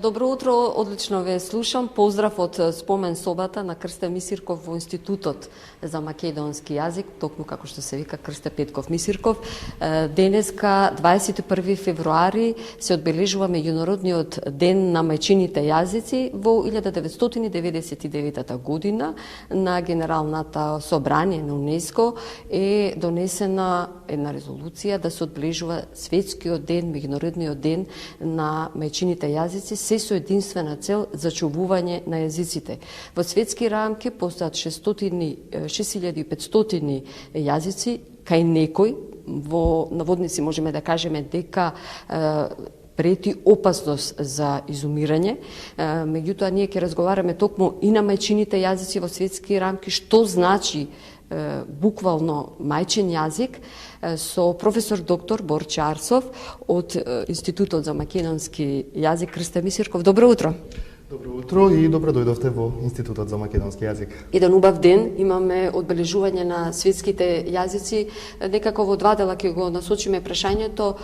Добро утро, одлично ве слушам. Поздрав од спомен собата на Крсте Мисирков во Институтот за македонски јазик, токму како што се вика Крсте Петков Мисирков. Денеска, 21 февруари, се одбележува меѓународниот ден на мајчините јазици. Во 1999 година на Генералната собрание на УНЕСКО е донесена една резолуција да се одбележува светскиот ден, меѓународниот ден на мајчините јазици, се со единствена цел зачувување на јазиците. Во светски рамки постојат 6500 јазици, кај некој во наводници можеме да кажеме дека прети опасност за изумирање. Меѓутоа, ние ќе разговараме токму и на мајчините јазици во светски рамки, што значи буквално мајчин јазик, со професор доктор Борче Арсов од Институтот за македонски јазик Крсте Мисирков. Добро утро. Добро утро и добро дојдовте во Институтот за македонски јазик. Еден убав ден, имаме одбележување на светските јазици. Некако во два дела ќе го насочиме прашањето.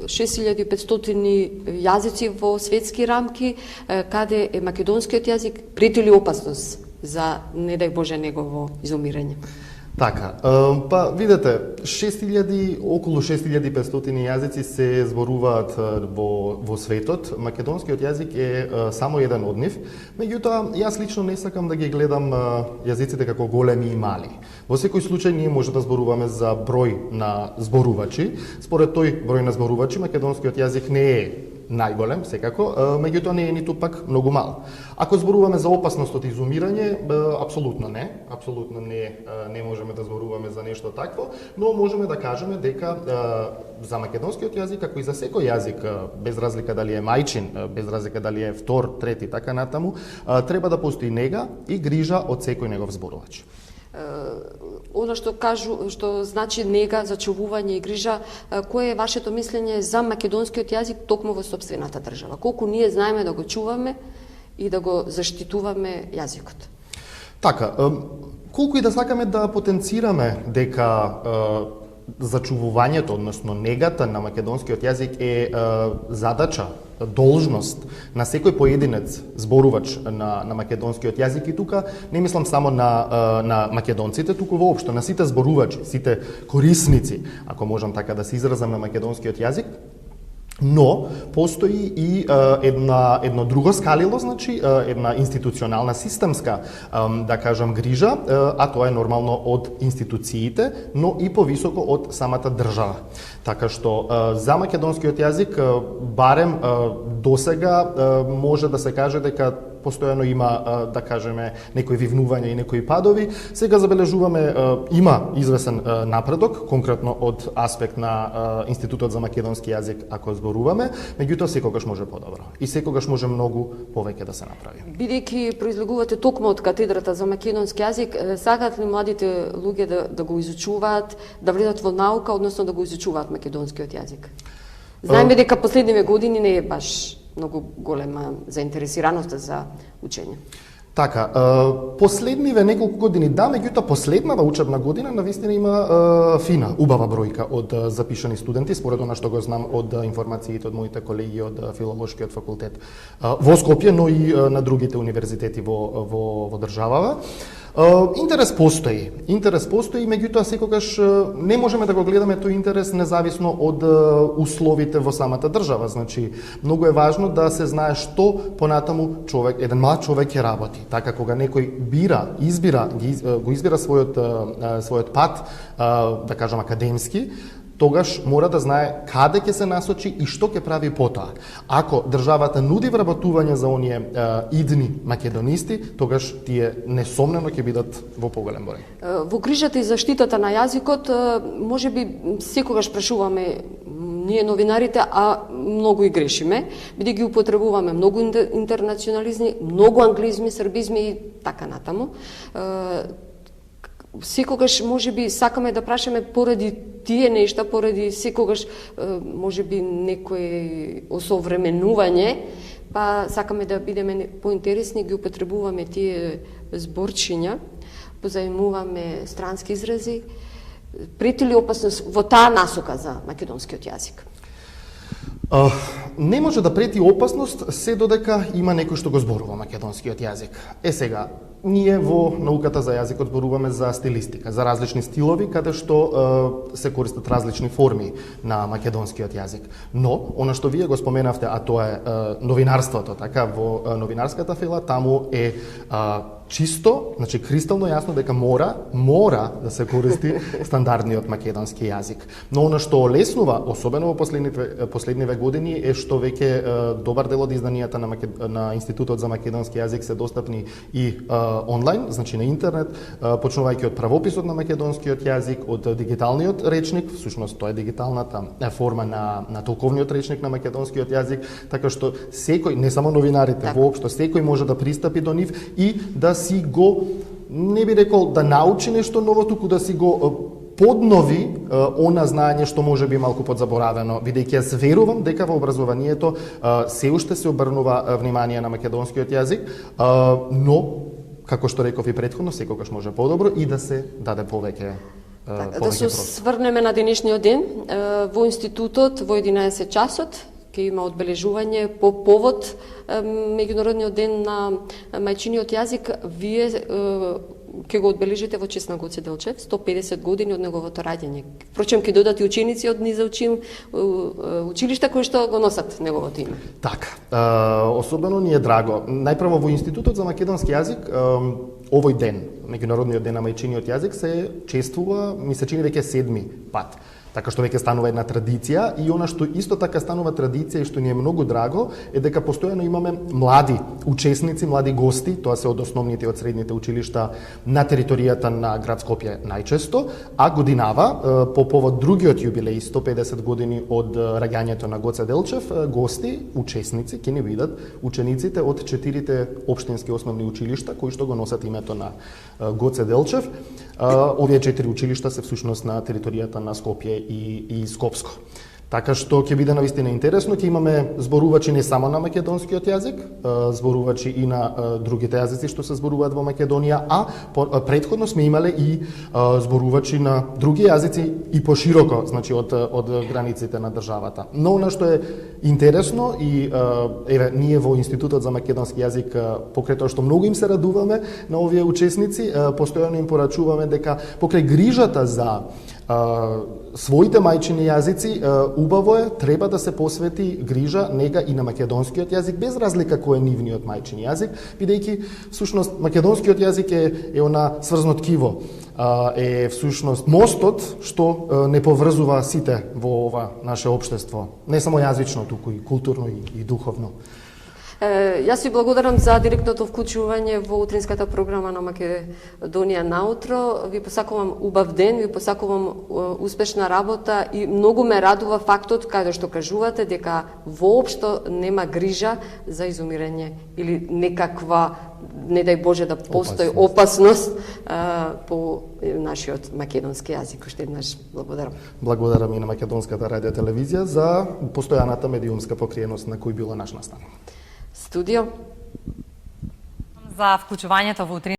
6500 јазици во светски рамки, каде е македонскиот јазик, прети ли опасност за, не дај Боже, негово изумирање? Така, па видете, околу 6500 јазици се зборуваат во светот. Македонскиот јазик е само еден од нив. Меѓутоа, јас лично не сакам да ги гледам јазиците како големи и мали. Во секој случај ние може да зборуваме за број на зборувачи. Според тој број на зборувачи, македонскиот јазик не е најголем, секако, меѓутоа не е ниту пак многу мал. Ако зборуваме за опасност од изумирање, апсолутно не можеме да зборуваме за нешто такво, но можеме да кажеме дека за македонскиот јазик, како и за секој јазик, без разлика дали е мајчин, без разлика дали е втор, трети, така натаму, треба да постои нега и грижа од секој негов зборувач. Оно што значи нега, зачувување и грижа, кое е вашето мислење за македонскиот јазик токму во сопствената држава? Колку ние знаеме да го чуваме и да го заштитуваме јазикот? Така, колку и да сакаме да потенцираме дека зачувувањето, односно негата на македонскиот јазик е задача, должност на секој поединец зборувач на македонскиот јазик, и тука не мислам само на македонците, туку воопшто на сите зборувачи, сите корисници, ако можам така да се изразам, на македонскиот јазик. Но постои и едно друго скалило, значи една институционална, системска, да кажам, грижа, а тоа е нормално од институциите, но и повисоко од самата држава. Така што за македонскиот јазик, барем досега, може да се каже дека постојано има, да кажеме, некои вивнувања и некои падови. Сега забележуваме, има извесен напредок, конкретно од аспект на Институтот за македонски јазик, ако зборуваме, меѓутоа секогаш може подобро и секогаш може многу повеќе да се направи. Бидејќи произлегувате токму од катедрата за македонски јазик, сакаат ли младите луѓе да го изучуваат, да влезат во наука, односно да го изучуваат македонскиот јазик? Знаеме дека последниве години не е баш многу голема заинтересираноста за учење. Така, последниве неколку години да, меѓутоа последната учебна година навистина има фина, убава бројка од запишани студенти, според она што го знам од информациите од моите колеги од Филолошкиот факултет во Скопје, но и на другите универзитети во државава. Интерес постои, меѓутоа секогаш не можеме да го гледаме тој интерес независно од условите во самата држава. Значи, многу е важно да се знае што понатаму еден млад човек ќе работи. Така, кога некој го избира својот пат, да кажам академски, тогаш мора да знае каде ќе се насочи и што ќе прави потоа. Ако државата нуди вработување за оние идни македонисти, тогаш тие несомнено ќе бидат во поголем број. Во грижата и заштитата на јазикот, можеби секогаш прашуваме ние новинарите, а многу и грешиме, бидејќи ги употребуваме многу интернационализми, многу англизми, србизми и така натаму. Секогаш можеби сакаме да прашаме поради тие нешта, поради секогаш можеби некое осовременување, па сакаме да бидеме поинтересни, ги употребуваме тие зборчиња, позаимуваме странски изрази. Прети ли опасност во таа насока за македонскиот јазик? Не може да прети опасност се додека има некој што го зборува македонскиот јазик. Сега, ние во науката за јазикот зборуваме за стилистика, за различни стилови каде што се користат различни форми на македонскиот јазик. Но, она што вие го споменавте, а тоа е новинарството, така, во новинарската фила, таму е чисто, значи кристално јасно дека мора да се користи стандардниот македонски јазик. Но она што олеснува, особено во последниве години, е што веќе добар дел од изданијата на Институтот за македонски јазик се достапни и онлайн, значи на интернет, почнувајќи од правописот на македонскиот јазик, од дигиталниот речник, всушност тоа е дигиталната форма на толковниот речник на македонскиот јазик, така што секој, не само новинарите, воопшто секој може да пристапи до нив и да си го, не би рекол да научи нешто ново, туку да си го поднови она знаење што може би малку подзаборавено, бидејќи јас верувам дека во образованието се уште се обрнува внимание на македонскиот јазик, но како што реков и претходно, секогаш може подобро и да се даде повеќе Да се сврнеме на денешниот ден. Во институтот во 11 часот ќе има одбележување по повод меѓународниот ден на мајчиниот јазик. Вие ќе го одбележите во чест на Гоце Делчев, 150 години од неговото раѓање. Впрочем, ќе додат и ученици од низа училишта кои што го носат неговото име. Така, особено ни е драго. Најпрво во Институтот за македонски јазик овој ден, меѓународниот ден на мајчиниот јазик, се чествува, ми се чини веќе 7-ми пат. Така што веќе станува една традиција и она што исто така станува традиција и што ни е многу драго е дека постојано имаме млади учесници, млади гости, тоа се од основните и од средните училишта на територијата на град Скопје најчесто, а годинава по повод другиот јубилеј 150 години од раѓањето на Гоце Делчев, гости, учесници ќе ни бидат учениците од 4 општински основни училишта кои што го носат името на Гоце Делчев. Овие 4 училишта се всушност на територијата на Скопје и Скопско. Така што ќе биде навистина интересно, ќе имаме зборувачи не само на македонскиот јазик, зборувачи и на другите јазици што се зборуваат во Македонија, а претходно сме имале и зборувачи на други јазици и пошироко, значи од границите на државата. Но она што е интересно и еве ние во Институтот за македонски јазик покрај тоа што многу им се радуваме на овие учесници, постојано им порачуваме дека покрај грижата за своите мајчини јазици, убаво е, треба да се посвети грижа, нега и на македонскиот јазик, без разлика кој е нивниот мајчин јазик, бидејќи всушност македонскиот јазик е она сврзно ткиво, е всушност мостот што не поврзува сите во ова наше општество, не само јазично, туку и културно и духовно. Јас ви благодарам за директното вклучување во утринската програма на Македонија наутро. Ви посакувам убав ден, ви посакувам успешна работа и многу ме радува фактот каде што кажувате дека воопшто нема грижа за изумирање или некаква, не дај Боже да постои опасност по нашиот македонски јазик. Уште еднаш благодарам. Благодарам и на Македонската радио телевизија за постојаната медиумска покриеност на кој било наш настан. Студио. За вклучувањето во утрин